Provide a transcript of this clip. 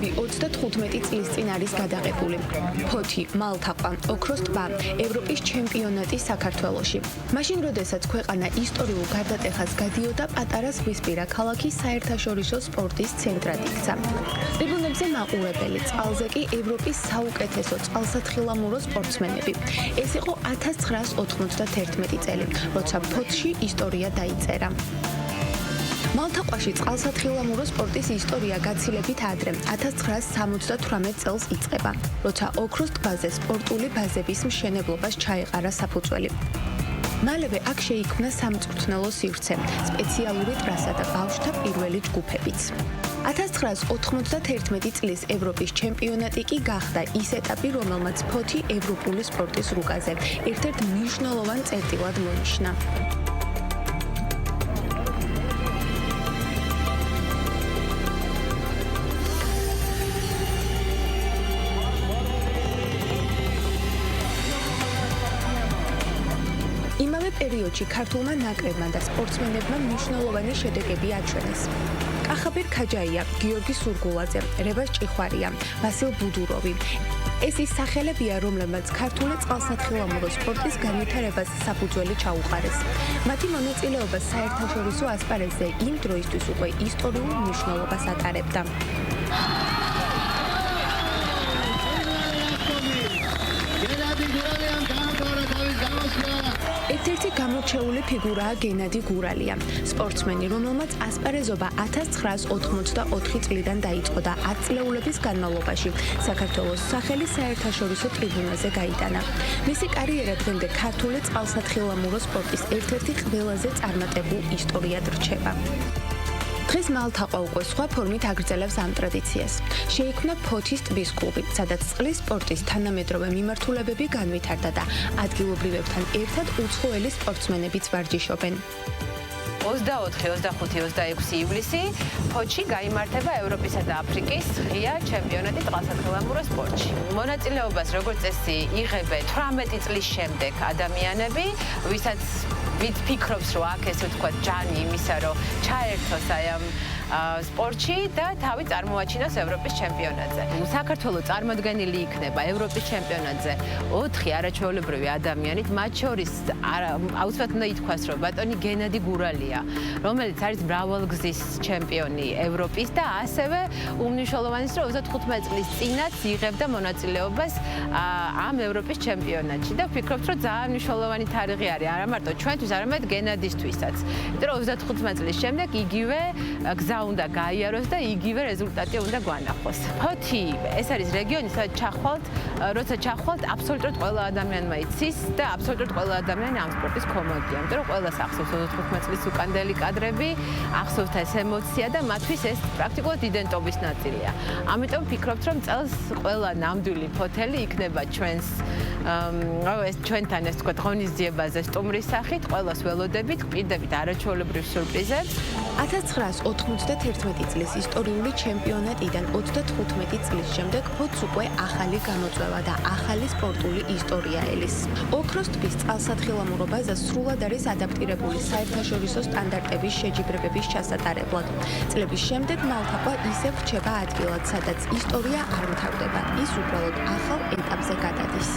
ფიგურები 35 წლის წინ არის გადაღებული. ფოთი, მალთაყვა, ოქროს ტბა, ევროპის ჩემპიონატი საქართველოში. მაშინ, როდესაც ქვეყანა ისტორიულ გარდატეხას გადიოდა, პატარა ზღვისპირა ქალაქი საერთაშორისო სპორტის ცენტრად იქცა. ტრიბუნებზე მაყურებელი, წყალზე კი ევროპის საუკეთესო წყალსათხილამურო სპორტსმენები. ეს იყო 1991 წელი, როცა ფოთში ისტორია დაიწერა. მალთაყვაში წყალსათხილამურო სპორტის ისტორია გაცილებით ადრე, 1978 წელს იწყება, როცა ოქროს ტბაზე სპორტული ბაზების მშენებლობას ჩაეყარა საფუძველი. მალევე აქ შეიქმნა სამწვრთნელო სივრცე, სპეციალური ტრასა და ბავშვთა პირველი ჯგუფებიც. 1991 წლის ევროპის ჩემპიონატი კი გახდა ის ეტაპი, რომელმაც ფოთი ევროპული სპორტის რუკაზე ერთ-ერთ მნიშვნელოვან წერტილად მონიშნა. იმავე პერიოდში ქართულმა ნაკრებმა და სპორტსმენებმა მნიშვნელოვანი შედეგები აჩვენეს. კახაბერ ქაჯაია, გიორგი სურგულაძე, რევაზ ჭიხვარია, ვასილ ბუდუროვი. ეს ის სახელებია, რომლებმაც ქართული წყალსათხილამურო სპორტის განვითარებას საფუძველი ჩაუყარეს. მათი მონაწილეობა საერთაშორისო ასპარეზზე იმ დროისთვის უკვე ისტორიულ მნიშვნელობას ატარებდა. ერთ-ერთი გამორჩეული ფიგურაა გენადი გურალია, სპორტსმენი, რომელმაც ასპარეზობა 1984 წლიდან დაიწყო და 10 წლეულების განმავლობაში საქართველოს სახელი საერთაშორისო ტრიბუნაზე გაიტანა. მისი კარიერა დღემდე ქართული წყალსათხილამურო სპორტის ერთ-ერთი ყველაზე წარმატებულ ისტორიად რჩება. დღეს მალთაყვა უკვე სხვა ფორმით აგრძელებს ამ ტრადიციას. შეიქმნა ფოთის ტბის კლუბი, სადაც წყლის სპორტის თანამედროვე მიმართულებები განვითარდა და ადგილობრივებთან ერთად უცხოელი სპორტსმენებიც ვარჯიშობენ. 24, 25, 26 ივლისი ფოთში გაიმართება ევროპისა და აფრიკის ღია ჩემპიონატი წყალსათხილამურო სპორტში. მონაწილეობას როგორც წესი იღებენ 18 წლის შემდეგ ადამიანები, ვისაც ფიქრობს, რომ აქ ესე ვთქვათ ჯანი იმისა, რომ ჩაერთოს აი ამ სპორტში და თავი წარმოაჩინოს ევროპის ჩემპიონატზე. საქართველოს წარმოდგენილი იქნება ევროპის ჩემპიონატზე 4 არაჩვეულებრივი ადამიანით, მათ შორის აუცილებლად უნდა ითქვას, რომ ბატონი გენადი გურალია, რომელიც არის მრავალგზის ჩემპიონი ევროპის და ასევე უმნიშვნელოვანეს, რომ 35 წლის წინაც იღებდა მონაწილეობას ამ ევროპის ჩემპიონატში და ვფიქრობთ, რომ ძალიან მნიშვნელოვანი თარიღი არის არა მარტო ჩვენთვის, არამედ გენადისთვისაც. იმიტომ რომ 35 წლის შემდეგ იგივე გზა უნდა გაიაროს და იგივე რეზულტატი უნდა გვანახოს. ფოთი ეს არის რეგიონი, სადაც როცა ჩახვალთ, აბსოლუტურად ყველა ადამიანმა იცის და აბსოლუტურად ყველა ადამიანი ამ სპორტის კომოდია. იმიტომ რომ ყველას ახსოვს 35 წლის უკანდელი კადრები, ახსოვთ ეს ემოცია და მათთვის ეს პრაქტიკულად იდენტობის ნაწილია. ამიტომ ვფიქრობთ, რომ წელს ყველა ნამდვილი ფოთელი იქნება ჩვენთან ეს თქვა ღონისძიებაზე სტუმრის სახით, ყველას ველოდებით, პირდებით არაჩვეულებრივ სიურპრიზებს. 1991 წლის ისტორიული ჩემპიონატიდან 35 წლის შემდეგ ფოთს უკვე ახალი გამოწვევა და ახალი სპორტული ისტორია ელის. ოქროს ტბის წყალსათხილამურო ბაზა სრულად არის ადაპტირებული საერთაშორისო სტანდარტების შეჯიბრებების ჩასატარებლად. წლების შემდეგ მალთაყვა ისევ რჩება ადგილად, სადაც ისტორია არ მთავრდება, ის უბრალოდ ახალ ეტაპზე გადადის.